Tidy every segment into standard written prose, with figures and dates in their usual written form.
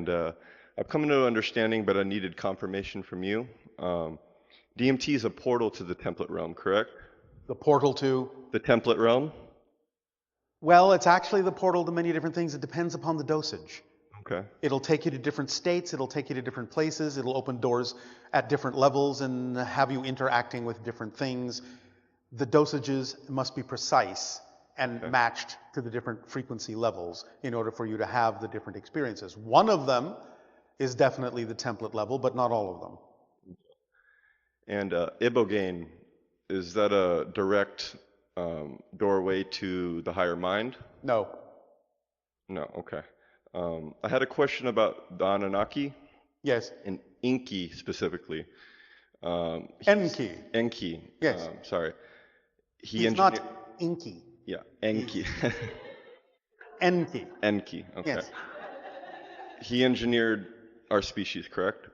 and I've come to an understanding, but I needed confirmation from you. DMT is a portal to the template realm, correct? The portal to? The template realm? Well, it's actually the portal to many different things. It depends upon the dosage. Okay. It'll take you to different states, it'll take you to different places, it'll open doors at different levels and have you interacting with different things. The dosages must be precise and matched to the different frequency levels in order for you to have the different experiences. One of them is definitely the template level, but not all of them. And Ibogaine, is that a direct doorway to the higher mind? No. No, okay. I had a question about the Anunnaki. Yes. And Enki specifically. Enki. Enki. Yes. Sorry. He's not Inky. Yeah, Enki. Enki. Enki, okay. Yes. He engineered our species, correct?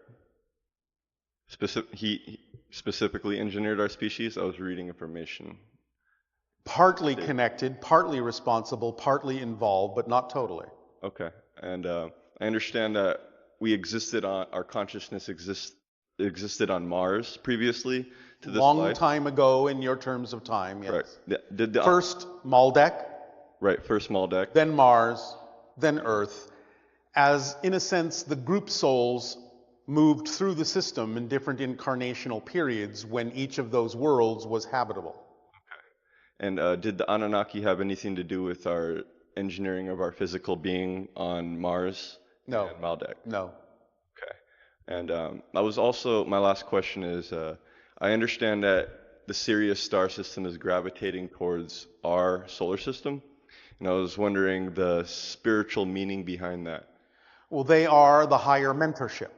He specifically engineered our species? I was reading information. Partly connected, partly responsible, partly involved, but not totally. Okay. And I understand that we existed on, our consciousness existed on Mars previously to this Long time ago in your terms of time, yes. Correct. Did the, First Maldek. Right, first Maldek. Then Mars, then Earth. As, in a sense, the group souls moved through the system in different incarnational periods when each of those worlds was habitable. Okay. And did the Anunnaki have anything to do with our engineering of our physical being on Mars? No. And Maldek? No. Okay. And I was also, my last question is, I understand that the Sirius star system is gravitating towards our solar system, and I was wondering the spiritual meaning behind that. Well, they are the higher mentorship.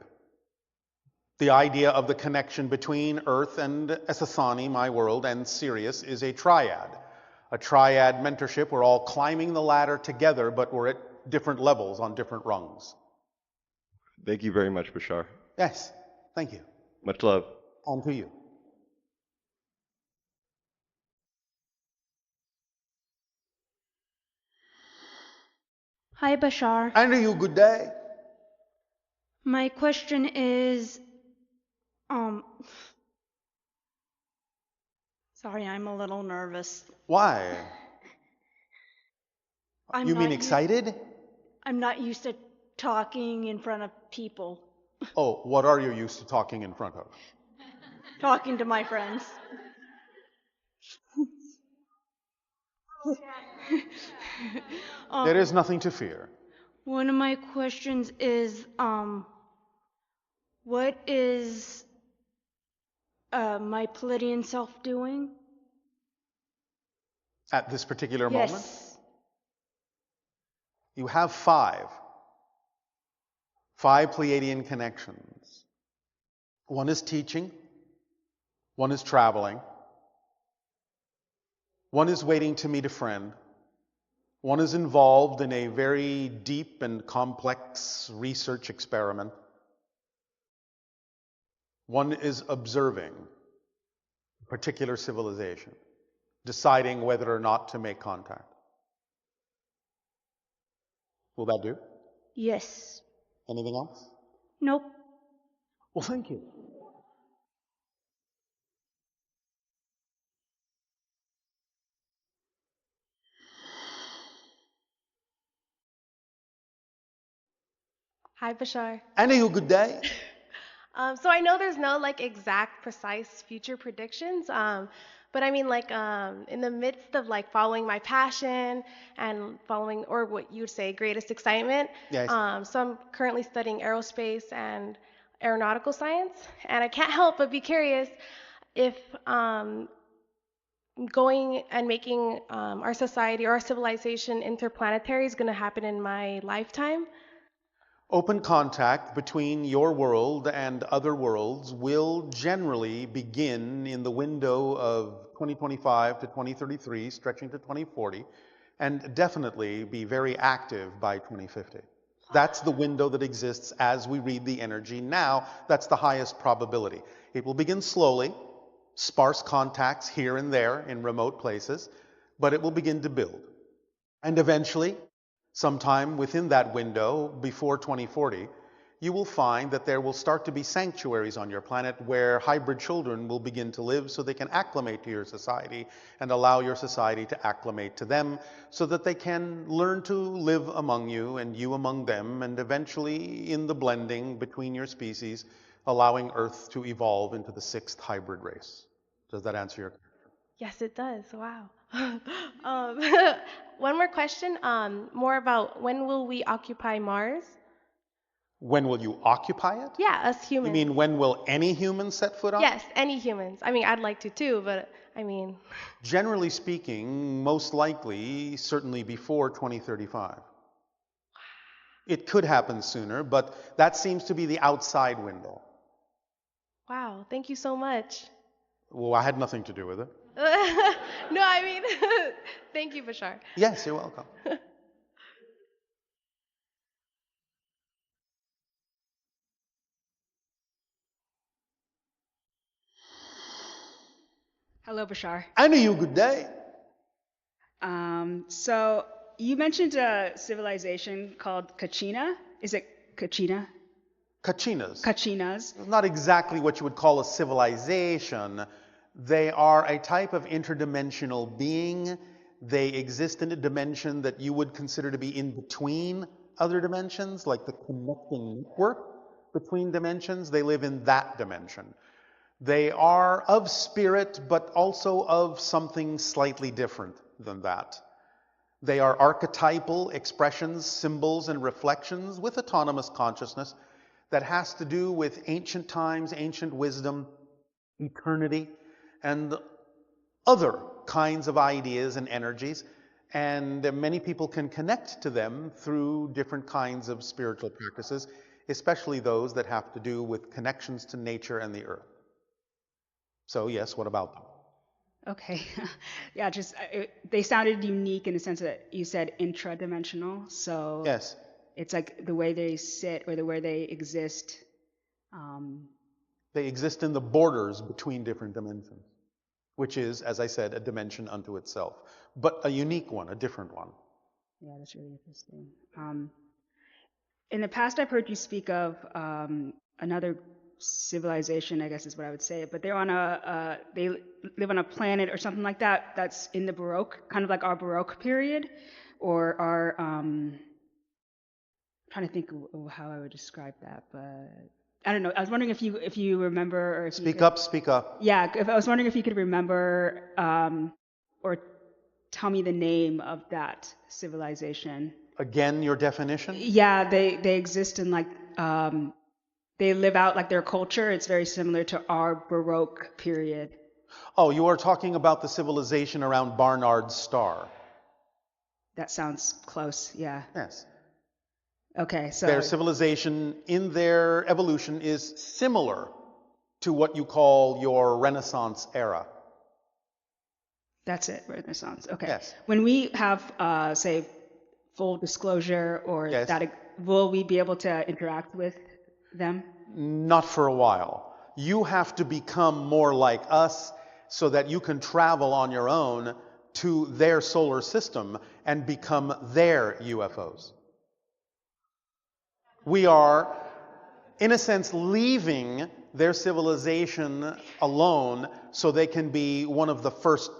The idea of the connection between Earth and Essassani, my world, and Sirius is a triad. A triad mentorship. We're all climbing the ladder together, but we're at different levels on different rungs. Thank you very much, Bashar. Yes, thank you. Much love. On to you. Hi, Bashar. And you, good day. My question is, sorry, I'm a little nervous. Why? You mean excited? I'm not used to talking in front of people. Oh, what are you used to talking in front of? Talking to my friends. There is nothing to fear. One of my questions is, what is my Palladian self doing? At this particular moment? Yes. You have five Pleiadian connections. One is teaching, one is traveling, one is waiting to meet a friend, one is involved in a very deep and complex research experiment, one is observing a particular civilization, deciding whether or not to make contact. Will that do? Yes. Anything else? Nope. Well, thank you. Hi, Bashar. And a good day. So I know there's no like exact, precise future predictions, but I mean like in the midst of like following my passion and following, or what you would say, greatest excitement. Yes. So I'm currently studying aerospace and aeronautical science, and I can't help but be curious if going and making our society or our civilization interplanetary is going to happen in my lifetime. Open contact between your world and other worlds will generally begin in the window of 2025 to 2033, stretching to 2040, and definitely be very active by 2050. That's the window that exists as we read the energy now. That's the highest probability. It will begin slowly, sparse contacts here and there in remote places, but it will begin to build. And eventually, sometime within that window, before 2040, you will find that there will start to be sanctuaries on your planet where hybrid children will begin to live so they can acclimate to your society and allow your society to acclimate to them so that they can learn to live among you and you among them, and eventually in the blending between your species, allowing Earth to evolve into the 6th hybrid race. Does that answer your question? Yes, it does. Wow. um, one more question, more about when will we occupy Mars? When will you occupy it? Yeah, us You humans. mean when will any human set foot on it? Yes, any humans. I mean, I'd like to too, but I mean, Generally speaking, most likely, certainly before 2035. It could happen sooner, but that seems to be the outside window. wow, thank you so much. Well, I had nothing to do with it. No, I mean, thank you, Bashar. Yes, you're welcome. Hello, Bashar. And you, good day. So you mentioned a civilization called Kachina. Is it Kachina? Kachinas. Kachinas. Not exactly what you would call a civilization. They are a type of interdimensional being. They exist in a dimension that you would consider to be in between other dimensions, like the connecting network between dimensions. They live in that dimension. They are of spirit, but also of something slightly different than that. They are archetypal expressions, symbols, and reflections with autonomous consciousness that has to do with ancient times, ancient wisdom, eternity, and other kinds of ideas and energies. And many people can connect to them through different kinds of spiritual practices, especially those that have to do with connections to nature and the earth. So yes, what about them? Okay. Yeah, just they sounded unique in the sense that you said intradimensional. So Yes. it's like the way they sit or the way they exist. They exist in the borders between different dimensions, which is, as I said, a dimension unto itself, but a unique one, a different one. Yeah, that's really interesting. In the past, I've heard you speak of another civilization, I guess is what I would say, but they're on they live on a planet or something like that that's in the Baroque, kind of like our Baroque period, or our, trying to think of how I would describe that, but I don't know. I was wondering if you remember, or if Speak up, speak up. Yeah, if I was wondering if you could remember or tell me the name of that civilization. Again, your definition? Yeah, they exist in like they live out like their culture. It's very similar to our Baroque period. Oh, you are talking about the civilization around Barnard's star. That sounds close. Yeah. Yes. Okay, so Their civilization in their evolution is similar to what you call your Renaissance era. that's it, Renaissance. Okay. Yes. When we have, say, full disclosure or Yes. that, will we be able to interact with them? Not for a while. You have to become more like us so that you can travel on your own to their solar system and become their UFOs. We are, in a sense, leaving their civilization alone so they can be one of the first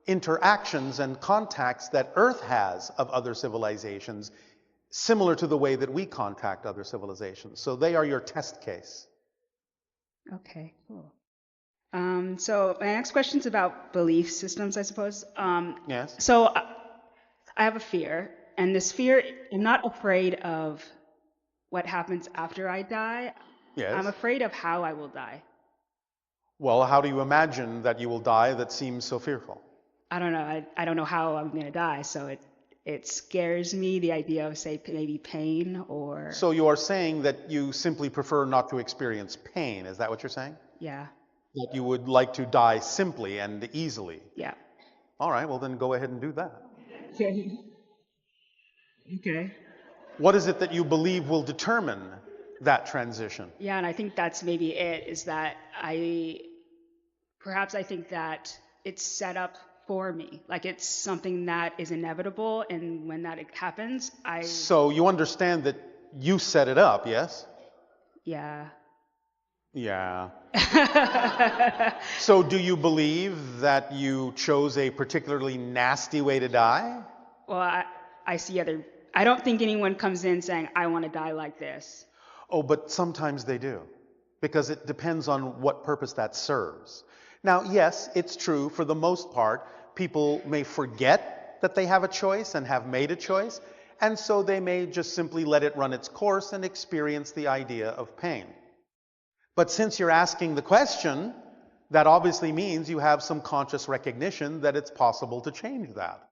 interactions and contacts that Earth has of other civilizations, similar to the way that we contact other civilizations. So they are your test case. Okay, cool. So my next question is about belief systems, I suppose. Yes? So I have a fear, and this fear, I'm not afraid of what happens after I die. Yes. I'm afraid of how I will die. Well, how do you imagine that you will die that seems so fearful? I don't know. I don't know how I'm going to die, so it scares me, the idea of, say, maybe pain or... So you are saying that you simply prefer not to experience pain. Is that what you're saying? Yeah, That you would like to die simply and easily. yeah. All right, well then go ahead and do that. Okay. What is it that you believe will determine that transition? Yeah, and I think that's maybe it, is that I think that it's set up for me. Like it's something that is inevitable, and when that happens, So you understand that you set it up, yes? Yeah. Yeah. So do you believe that you chose a particularly nasty way to die? Well, I see I don't think anyone comes in saying, I want to die like this. Oh, but sometimes they do, because it depends on what purpose that serves. Now, yes, it's true, for the most part, people may forget that they have a choice and have made a choice, and so they may just simply let it run its course and experience the idea of pain. But since you're asking the question, that obviously means you have some conscious recognition that it's possible to change that.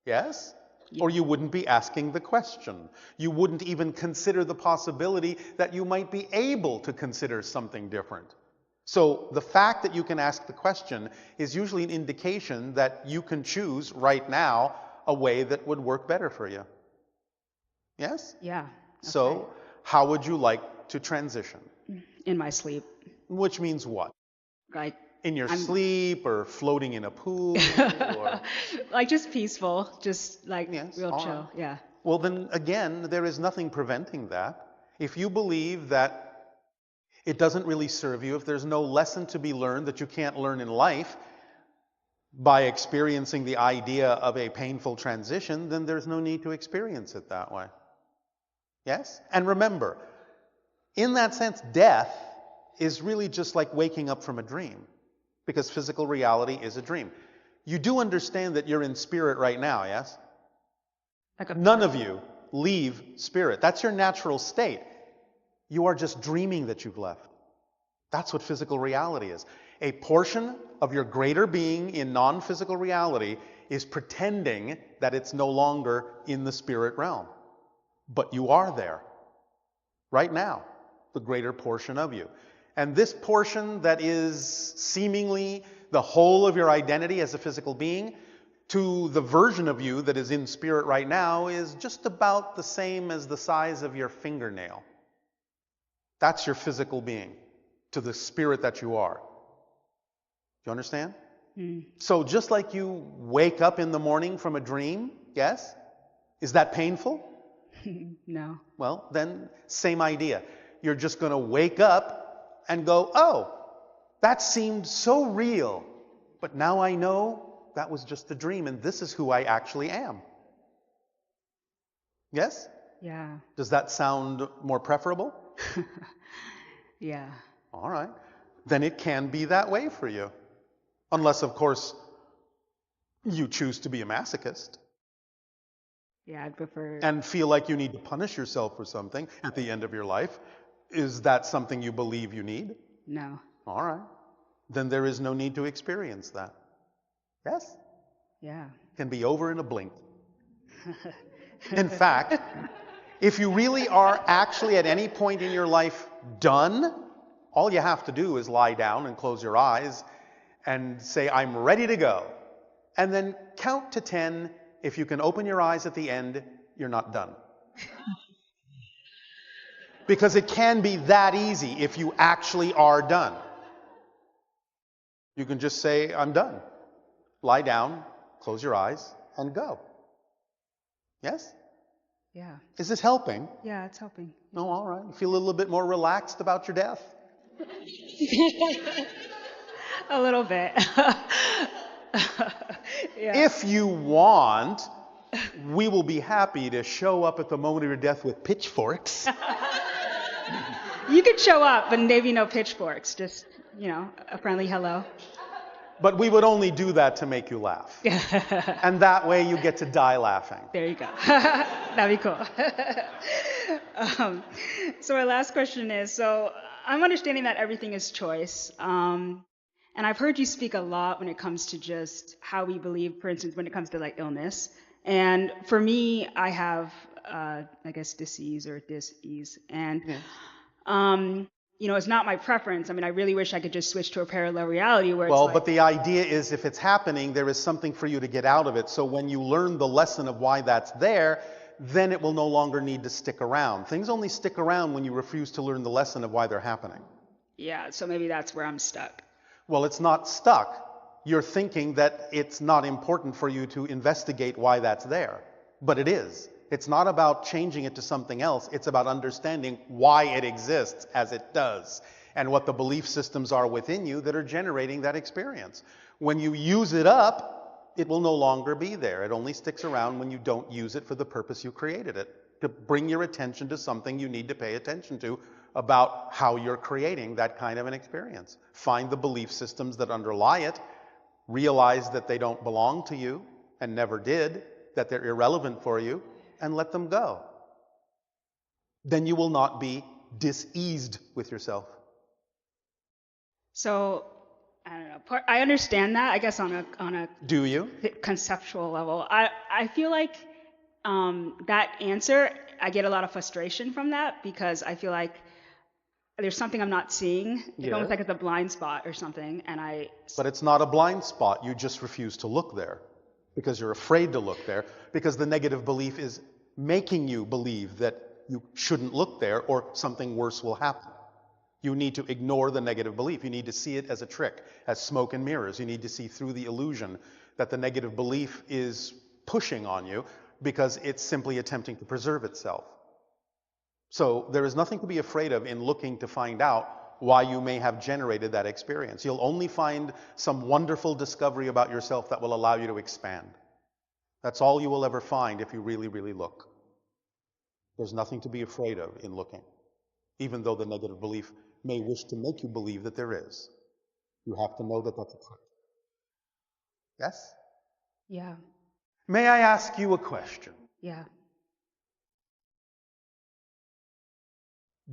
Yes? Yeah. Or you wouldn't be asking the question. You wouldn't even consider the possibility that you might be able to consider something different. So the fact that you can ask the question is usually an indication that you can choose right now a way that would work better for you. Yes? Yeah. So how would you like to transition? In my sleep. Which means what? Like, In your sleep, or floating in a pool? Or... like just peaceful, just like Yes, real all chill. right. Yeah. Well, then again, there is nothing preventing that. If you believe that it doesn't really serve you, if there's no lesson to be learned that you can't learn in life by experiencing the idea of a painful transition, then there's no need to experience it that way. Yes? And remember, in that sense, death is really just like waking up from a dream, because physical reality is a dream. You do understand that you're in spirit right now, yes? None of you leave spirit. That's your natural state. You are just dreaming that you've left. That's what physical reality is. A portion of your greater being in non-physical reality is pretending that it's no longer in the spirit realm. But you are there right now, the greater portion of you. And this portion that is seemingly the whole of your identity as a physical being, to the version of you that is in spirit right now, is just about the same as the size of your fingernail. That's your physical being, to the spirit that you are. Do you understand? So just like you wake up in the morning from a dream, yes? Is that painful? No. Well, then same idea. You're just going to wake up and go, oh, that seemed so real, but now I know that was just a dream and this is who I actually am. Yes? Yeah. Does that sound more preferable? Yeah. All right. Then it can be that way for you. Unless, of course, you choose to be a masochist. Yeah, I'd prefer... And feel like you need to punish yourself for something at the end of your life. Is that something you believe you need? No. All right. Then there is no need to experience that. Yes? Yeah. It can be over in a blink. In fact, if you really are actually at any point in your life done, all you have to do is lie down and close your eyes and say, I'm ready to go. And then count to 10. If you can open your eyes at the end, you're not done. Because it can be that easy if you actually are done. You can just say, I'm done. Lie down, close your eyes, and go. Yes? Yeah. Is this helping? Yeah, it's helping. No, all right. You feel a little bit more relaxed about your death? A little bit. Yeah. If you want, we will be happy to show up at the moment of your death with pitchforks. You could show up, but maybe no pitchforks. Just, a friendly hello. But we would only do that to make you laugh. And that way you get to die laughing. There you go. That'd be cool. So our last question is, so I'm understanding that everything is choice. And I've heard you speak a lot when it comes to just how we believe, for instance, when it comes to like illness. And for me, I have, disease or dis-ease. And, it's not my preference. I mean, I really wish I could just switch to a parallel reality where it's but the idea is if it's happening, there is something for you to get out of it. So when you learn the lesson of why that's there, then it will no longer need to stick around. Things only stick around when you refuse to learn the lesson of why they're happening. Yeah, so maybe that's where I'm stuck. Well, it's not stuck. You're thinking that it's not important for you to investigate why that's there. But it is. It's not about changing it to something else. It's about understanding why it exists as it does and what the belief systems are within you that are generating that experience. When you use it up, it will no longer be there. It only sticks around when you don't use it for the purpose you created it, to bring your attention to something you need to pay attention to about how you're creating that kind of an experience. Find the belief systems that underlie it, realize that they don't belong to you and never did, that they're irrelevant for you, and let them go. Then you will not be diseased with yourself. So, I don't know. I understand that, I guess, on a Do you? conceptual level. I feel like that answer, I get a lot of frustration from that because I feel like there's something I'm not seeing. It's almost like it's a blind spot or something, and But it's not a blind spot. You just refuse to look there because you're afraid to look there, because the negative belief is making you believe that you shouldn't look there or something worse will happen. You need to ignore the negative belief. You need to see it as a trick, as smoke and mirrors. You need to see through the illusion that the negative belief is pushing on you because it's simply attempting to preserve itself. So there is nothing to be afraid of in looking to find out why you may have generated that experience. You'll only find some wonderful discovery about yourself that will allow you to expand. That's all you will ever find if you really, really look. There's nothing to be afraid of in looking, even though the negative belief may wish to make you believe that there is. You have to know that that's a truth. Yes? yeah, May I ask you a question? yeah.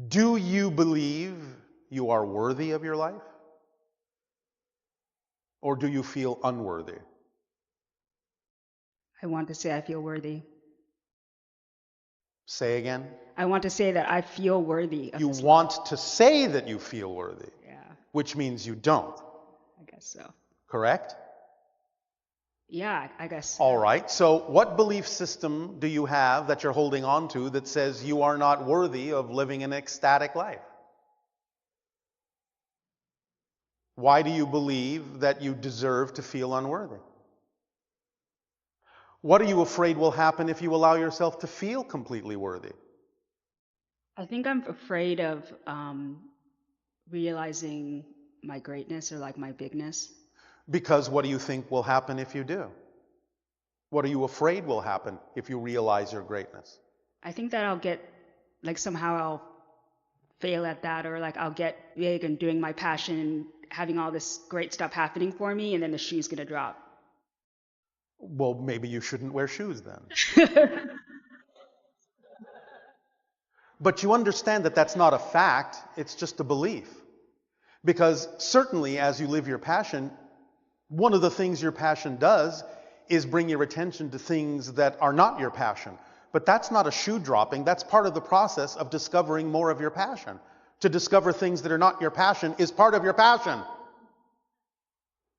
Do you believe you are worthy of your life? Or do you feel unworthy? I want to say I feel worthy. Say again. I want to say that I feel worthy of You this want to say that you feel worthy, life. Yeah, which means you don't, I guess so. correct? Yeah, I guess. All right, so what belief system do you have that you're holding on to that says you are not worthy of living an ecstatic life? Why do you believe that you deserve to feel unworthy? What are you afraid will happen if you allow yourself to feel completely worthy? I think I'm afraid of realizing my greatness or like my bigness. Because what do you think will happen if you do? What are you afraid will happen if you realize your greatness? I think that I'll get, like somehow I'll fail at that, or like I'll get big and doing my passion and having all this great stuff happening for me, and then the shoe's gonna drop. Well, maybe you shouldn't wear shoes then. But you understand that that's not a fact, it's just a belief. Because certainly as you live your passion, one of the things your passion does is bring your attention to things that are not your passion. But that's not a shoe dropping, that's part of the process of discovering more of your passion. To discover things that are not your passion is part of your passion.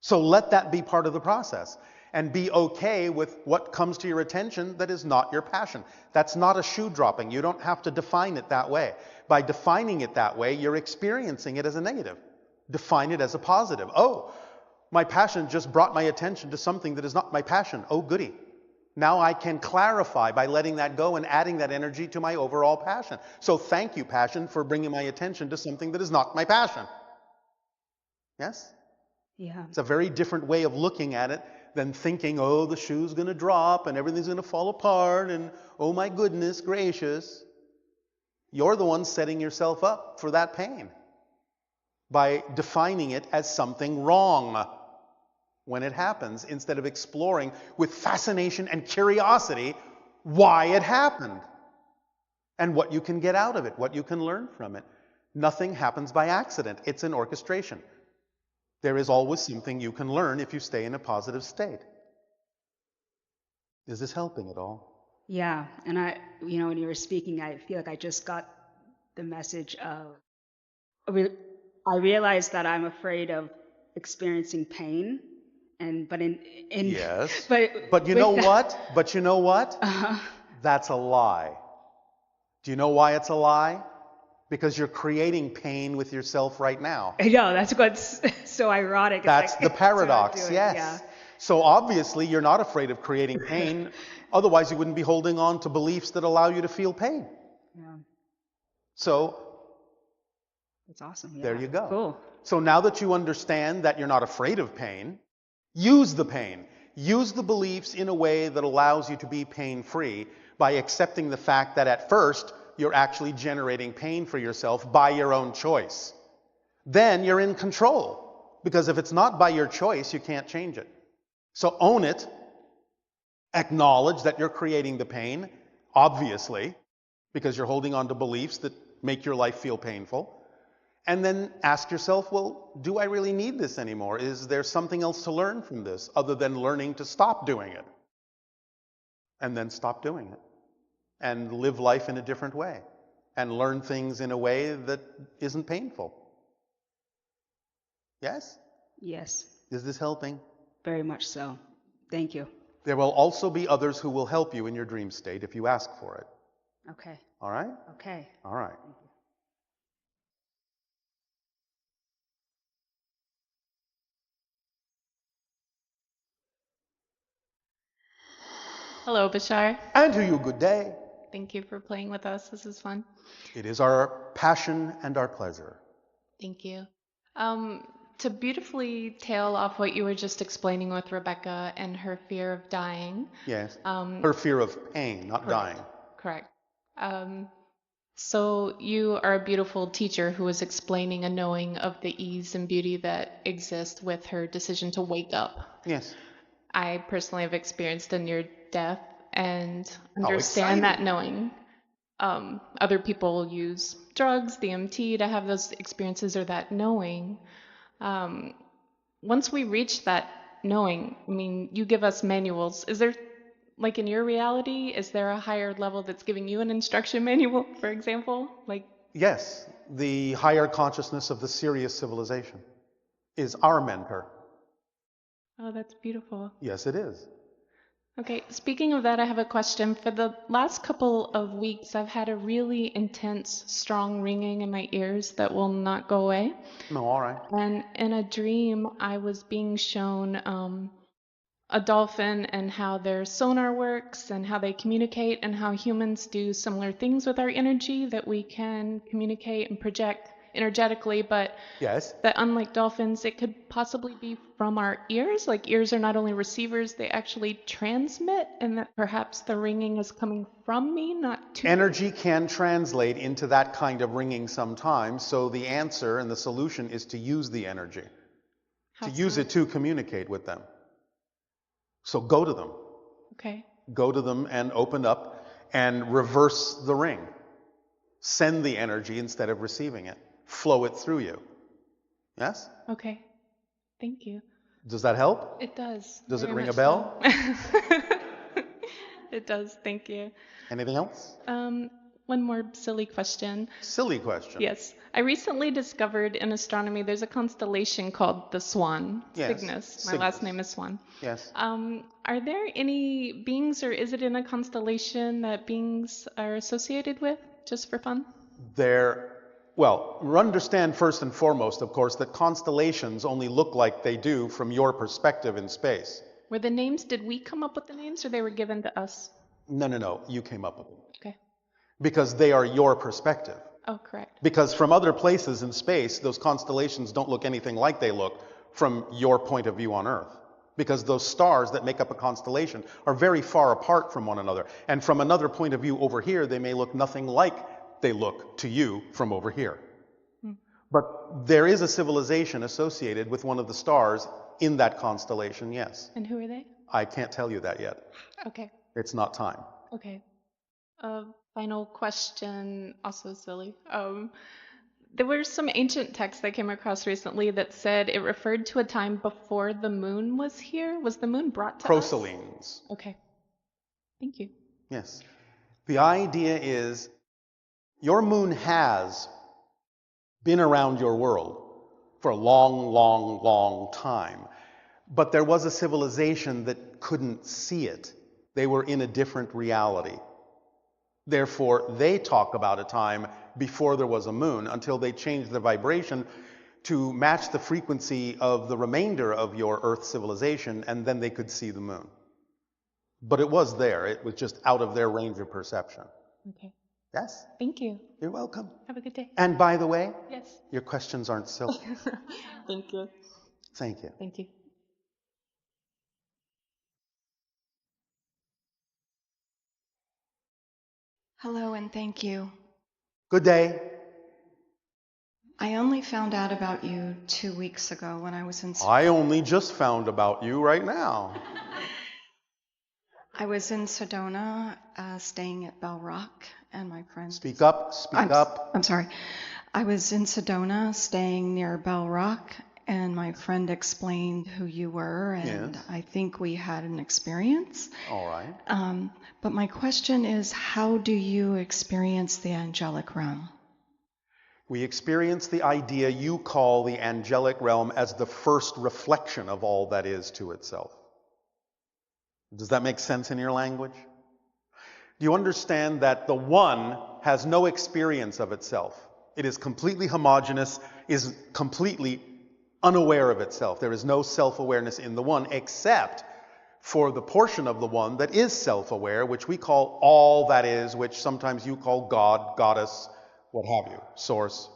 So let that be part of the process. And be okay with what comes to your attention that is not your passion. That's not a shoe dropping. You don't have to define it that way. By defining it that way, you're experiencing it as a negative. Define it as a positive. Oh, my passion just brought my attention to something that is not my passion. Oh, goody. Now I can clarify by letting that go and adding that energy to my overall passion. So thank you, passion, for bringing my attention to something that is not my passion. Yes? Yeah. It's a very different way of looking at it than thinking, oh, the shoe's going to drop and everything's going to fall apart and, oh my goodness gracious. You're the one setting yourself up for that pain by defining it as something wrong when it happens, instead of exploring with fascination and curiosity why it happened and what you can get out of it, what you can learn from it. Nothing happens by accident. It's an orchestration. There is always something you can learn if you stay in a positive state. Is this helping at all? Yeah, and when you were speaking, I feel like I just got the message of, I realized that I'm afraid of experiencing pain, Yes. but you know what? But you know what? That's a lie. Do you know why it's a lie? Because you're creating pain with yourself right now. I know, that's what's so ironic. That's the paradox, that's what I'm doing. yes. Yeah. So obviously you're not afraid of creating pain. Otherwise you wouldn't be holding on to beliefs that allow you to feel pain. Yeah. So That's awesome. Yeah. there you go. Cool. So now that you understand that you're not afraid of pain, use the pain. Use the beliefs in a way that allows you to be pain-free by accepting the fact that at first you're actually generating pain for yourself by your own choice. Then you're in control, because if it's not by your choice, you can't change it. So own it. Acknowledge that you're creating the pain, obviously, because you're holding on to beliefs that make your life feel painful. And then ask yourself, well, do I really need this anymore? Is there something else to learn from this other than learning to stop doing it? And then stop doing it. And live life in a different way. And learn things in a way that isn't painful. Yes? Yes. Is this helping? Very much so. Thank you. There will also be others who will help you in your dream state if you ask for it. Okay. All right? Okay. All right. Hello, Bashar. And to you, good day. Thank you for playing with us. This is fun. It is our passion and our pleasure. Thank you. To beautifully tail off what you were just explaining with Rebecca and her fear of dying. Yes. Her fear of pain, not dying. Correct. So you are a beautiful teacher who was explaining a knowing of the ease and beauty that exists with her decision to wake up. Yes. I personally have experienced a near death and exciting. understand that knowing. Other people use drugs, DMT to have those experiences or that knowing. Once we reach that knowing, I mean, you give us manuals. Is there, like in your reality, is there a higher level that's giving you an instruction manual, for example? Like, Yes. The higher consciousness of the Sirius civilization is our mentor. oh, that's beautiful. Yes, it is. Okay, speaking of that, I have a question. For the last couple of weeks, I've had a really intense, strong ringing in my ears that will not go away. No, all right. And in a dream, I was being shown a dolphin and how their sonar works and how they communicate and how humans do similar things with our energy that we can communicate and project energetically, but Yes. that unlike dolphins, it could possibly be from our ears. Like ears are not only receivers, they actually transmit, and that perhaps the ringing is coming from me, not to me. Energy can translate into that kind of ringing sometimes, so the answer and the solution is to use the energy. How To use so? it to communicate with them. So go to them. Okay. Go to them and open up and reverse the ring. Send the energy instead of receiving it. Flow it through you. Yes? Okay. Thank you. Does that help? It does. Does it very ring a much bell? so. It does. Thank you. Anything else? One more silly question. Silly question. Yes. I recently discovered in astronomy there's a constellation called the Swan. Yes, Cygnus. My Cygnus. last name is Swan. Yes. Are there any beings, or is it in a constellation that beings are associated with, just for fun? Well, understand first and foremost, of course, that constellations only look like they do from your perspective in space. Were the names, did we come up with the names, or they were given to us? No. You came up with them. Okay. Because they are your perspective. Oh, correct. Because from other places in space, those constellations don't look anything like they look from your point of view on Earth. Because those stars that make up a constellation are very far apart from one another. And from another point of view over here, they may look nothing like they look to you from over here. But there is a civilization associated with one of the stars in that constellation, yes. And who are they? I can't tell you that yet. Okay. It's not time. Okay. Final question, also silly. There were some ancient texts I came across recently that said it referred to a time before the moon was here. Was the moon brought to us? Proselenes. Okay. Thank you. Yes. The idea is your moon has been around your world for a long time. But there was a civilization that couldn't see it. They were in a different reality. Therefore, they talk about a time before there was a moon until they changed the vibration to match the frequency of the remainder of your Earth civilization, and then they could see the moon. But it was there. It was just out of their range of perception. Okay. Yes? Thank you. You're welcome. Have a good day. And by the way, Yes. your questions aren't silly. Thank you. Thank you. Thank you. Hello and thank you. Good day. I only found out about you 2 weeks ago when I was in I only just found about you right now. Sedona, staying at Bell Rock, and my friend. Speak up, speak up. I'm sorry. I was in Sedona, staying near Bell Rock, and my friend explained who you were, and Yes. I think we had an experience. All right. But my question is, how do you experience the angelic realm? We experience the idea you call the angelic realm as the first reflection of all that is to itself. Does that make sense in your language? Do you understand that the one has no experience of itself? It is completely homogeneous, is completely unaware of itself. There is no self-awareness in the one except for the portion of the one that is self-aware, which we call all that is, which sometimes you call God, goddess, what have you, source.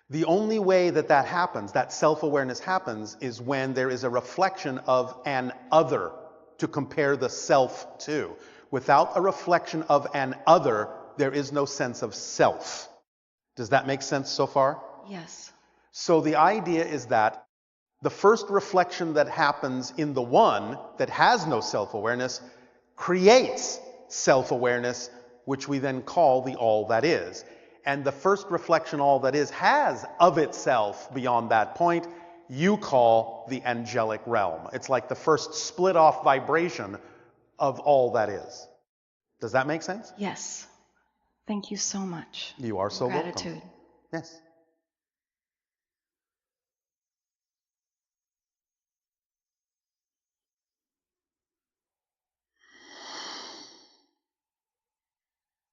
The only way that that happens, that self-awareness happens, is when there is a reflection of an other to compare the self to. Without a reflection of an other, there is no sense of self. Does that make sense so far? Yes. So the idea is that the first reflection that happens in the one that has no self-awareness creates self-awareness, which we then call the all that is. And the first reflection all that is has of itself beyond that point, you call the angelic realm. It's like the first split off vibration of all that is. Does that make sense? Yes. Thank you so much. You are so welcome. Gratitude. Yes.